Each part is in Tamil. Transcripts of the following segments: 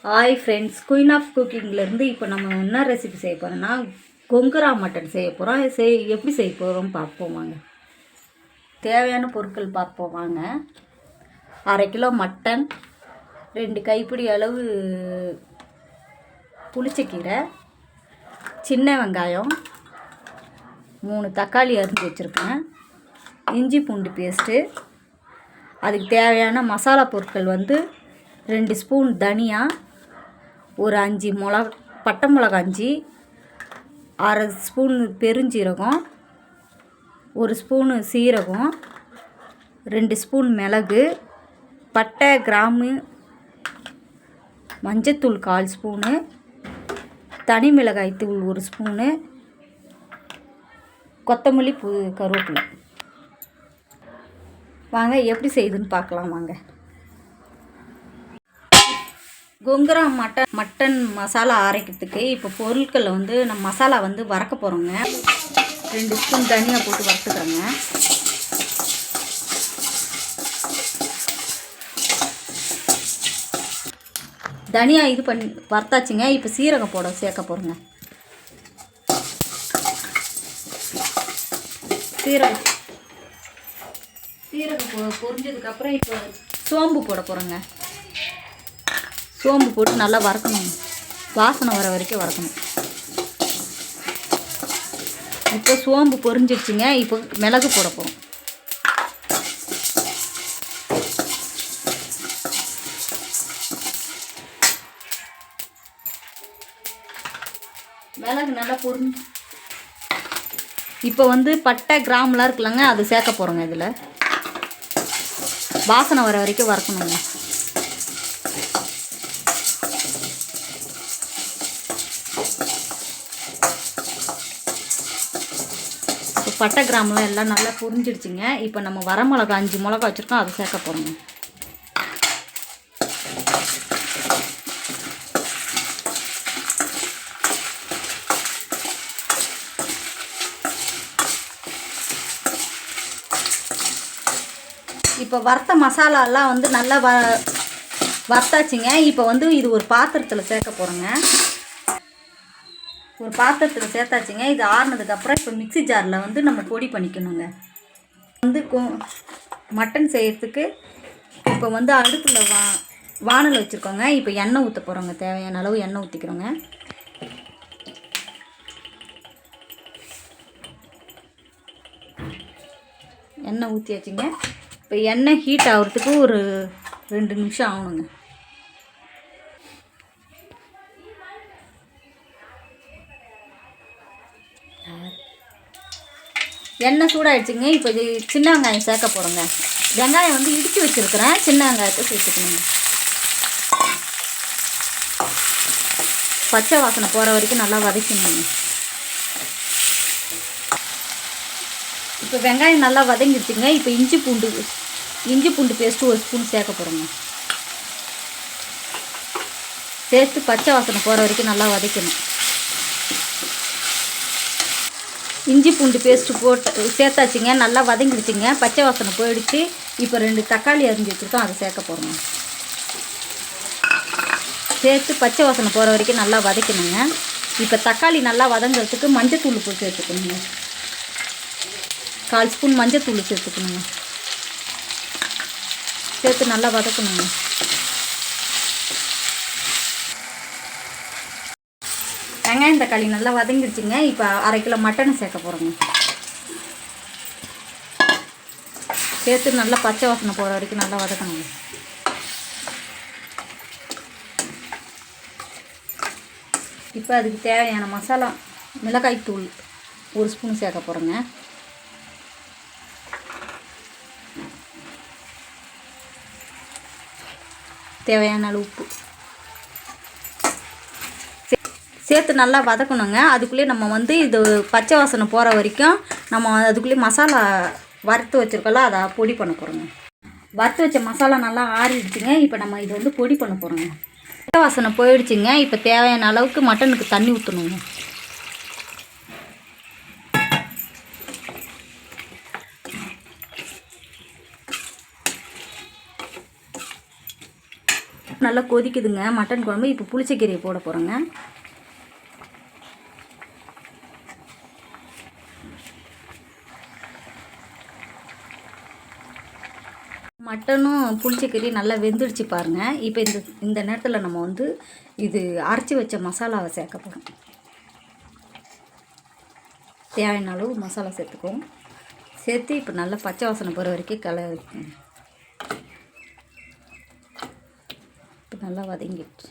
ஹாய் ஃப்ரெண்ட்ஸ், குயின் ஆஃப் குக்கிங்லேருந்து இப்போ நம்ம என்ன ரெசிபி செய்ய போகிறோன்னா கொங்குரா மட்டன் செய்ய போகிறோம். எப்படி செய்ய போகிறோம் பார்ப்போம் வாங்க. தேவையான பொருட்கள் பார்ப்போம் வாங்க. 1/2 கிலோ மட்டன், 2 கைப்பிடி அளவு புளிச்சக்கீரை, சின்ன வெங்காயம், 3 தக்காளி அரிஞ்சு வச்சுருக்கேன், இஞ்சி பூண்டு பேஸ்ட்டு, அதுக்கு தேவையான மசாலா பொருட்கள் 2 ஸ்பூன் தனியா, ஒரு 5 பட்டை மிளகா 5, 1/2 ஸ்பூன் பெருஞ்சீரகம், 1 ஸ்பூனு சீரகம், 2 ஸ்பூன் மிளகு, பட்டை, கிராம்பு, மஞ்சத்தூள் 1/4 ஸ்பூனு, தனி மிளகாய் தூள் 1 ஸ்பூனு, கொத்தமல்லி, கருவேப்பிலை. வாங்க எப்படி செய்யுதுன்னு பார்க்கலாம் வாங்க. கொங்குரா மட்டன் மசாலா அரைக்கிறதுக்கு இப்போ பொருட்களை நம்ம மசாலா வறுக்க போகிறோங்க. 2 ஸ்பூன் தனியாக போட்டு வறுத்துக்கிறோங்க. தனியாக இது பண்ணி வறுத்தாச்சுங்க. இப்போ சீரகம் சேர்க்க போகிறோங்க. சீரகம் பொரிஞ்சதுக்கப்புறம் இப்போ சோம்பு போட போகிறோங்க. சோம்பு போட்டு நல்லா வறுக்கணும், வாசனை வர வரைக்கும் வறுக்கணும். இப்போ சோம்பு பொரிஞ்சிடுச்சுங்க. இப்போ மிளகு போட போகிறோம். மிளகு நல்லா இப்போ பட்டை, கிராம்புலாம் இருக்குல்லங்க, அது சேர்க்க போகிறோங்க. இதில் வாசனை வர வரைக்கும் வறுக்கணுங்க. பட்டை, கிராம்புலாம் எல்லாம் நல்லா புரிஞ்சிடுச்சுங்க. இப்போ நம்ம வரமிளகா 5 மிளகா வச்சுருக்கோம், அதை சேர்க்க போகிறோங்க. இப்போ வறுத்த மசாலாலாம் நல்லா வறுத்தாச்சுங்க. இப்போ இது ஒரு பாத்திரத்தில் சேர்க்க போகிறோங்க. ஒரு பாத்திரத்தில் சேர்த்தாச்சுங்க. இது ஆறுனதுக்கப்புறம் இப்போ மிக்ஸி ஜாரில் நம்ம பொடி பண்ணிக்கணுங்க. மட்டன் செய்கிறதுக்கு இப்போ அடுப்பில் வானல் வச்சுருக்கோங்க. இப்போ எண்ணெய் ஊற்ற போகிறோங்க. தேவையான அளவு எண்ணெய் ஊற்றிக்கிறோங்க. எண்ணெய் ஊற்றியாச்சுங்க. இப்போ எண்ணெய் ஹீட் ஆகிறதுக்கு ஒரு 2 நிமிஷம் ஆகணுங்க. எண்ணெய் சூடாகிடுச்சுங்க. இப்போ இது சின்ன வெங்காயம் சேர்க்க போகிறோங்க. வெங்காயம் இடித்து வச்சுருக்கிறேன், சின்ன வெங்காயத்தை சேர்த்துக்கணுங்க. பச்சை வாசனை போகிற வரைக்கும் நல்லா வதக்கணுங்க. இப்போ வெங்காயம் நல்லா வதங்கிடுச்சுங்க. இப்போ இஞ்சி பூண்டு பேஸ்ட்டு 1 ஸ்பூன் சேர்க்க போகிறோங்க. சேர்த்து பச்சை வாசனை போகிற வரைக்கும் நல்லா வதக்கணும். இஞ்சி பூண்டு பேஸ்ட்டு போட்டு சேர்த்தாச்சுங்க. நல்லா வதங்கிடுச்சுங்க. பச்சை வாசனை போயிடுச்சு. இப்போ 2 தக்காளி அரிஞ்சு வச்சுருக்கோம், அதை சேர்க்க போகிறோங்க. சேர்த்து பச்சை வாசனை போகிற வரைக்கும் நல்லா வதக்கணுங்க. இப்போ தக்காளி நல்லா வதங்கிறதுக்கு மஞ்சத்தூள் போட்டு சேர்த்துக்கணுங்க. 1/4 ஸ்பூன் மஞ்சத்தூள் சேர்த்துக்கணுங்க. சேர்த்து நல்லா வதக்கணுங்க. வெங்காயம் தக்காளி நல்லா வதங்கிடுச்சுங்க. இப்போ 1/2 கிலோ மட்டனை சேர்க்க போகிறோங்க. சேர்த்து நல்லா பச்சை வாசனை போகிற வரைக்கும் நல்லா வதக்கணுங்க. இப்போ அதுக்கு தேவையான மசாலா மிளகாய் தூள் 1 ஸ்பூன் சேர்க்க போகிறோங்க. தேவையான அளவு உப்பு சேர்த்து நல்லா வதக்கணுங்க. அதுக்குள்ளேயே நம்ம இது பச்சை வாசனை போகிற வரைக்கும் நம்ம அதுக்குள்ளேயே மசாலா வறுத்து வச்சுருக்கோம்ல, அதை பொடி பண்ண போகிறோங்க. வறுத்து வச்ச மசாலா நல்லா ஆறிடுச்சுங்க. இப்போ நம்ம இது பொடி பண்ண போகிறோங்க. பச்சை வாசனை போயிடுச்சுங்க. இப்போ தேவையான அளவுக்கு மட்டனுக்கு தண்ணி ஊற்றணுங்க. நல்லா கொதிக்குதுங்க மட்டன் குழம்பு. இப்போ புளிச்சக்கீரையை போட போகிறோங்க. மட்டனும் புளிச்சக்கீரையும் நல்லா வெந்துடுச்சு பாருங்கள். இப்போ இந்த நேரத்தில் நம்ம வந்து இது அரைச்சி வச்ச மசாலாவை சேர்க்க போகிறோம். தேவையான அளவு மசாலா சேர்த்துக்குவோம். சேர்த்து இப்போ நல்லா பச்சை வாசனை போகிற வரைக்கும் கலரிக்கணும். இப்போ நல்லா வதங்கிடுச்சு.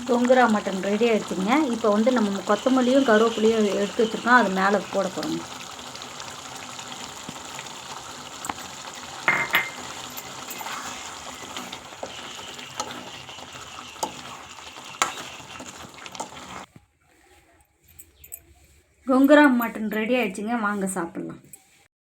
Gongura mutton ready ஆகிடுச்சிங்க. இப்போ வந்து நம்ம கொத்தமல்லியும் கருவேப்பிலையும் எடுத்து வச்சுருக்கோம், அது மேலே போட போகிறோம். Gongura mutton ready ஆகிடுச்சிங்க. வாங்க சாப்பிட்லாம்.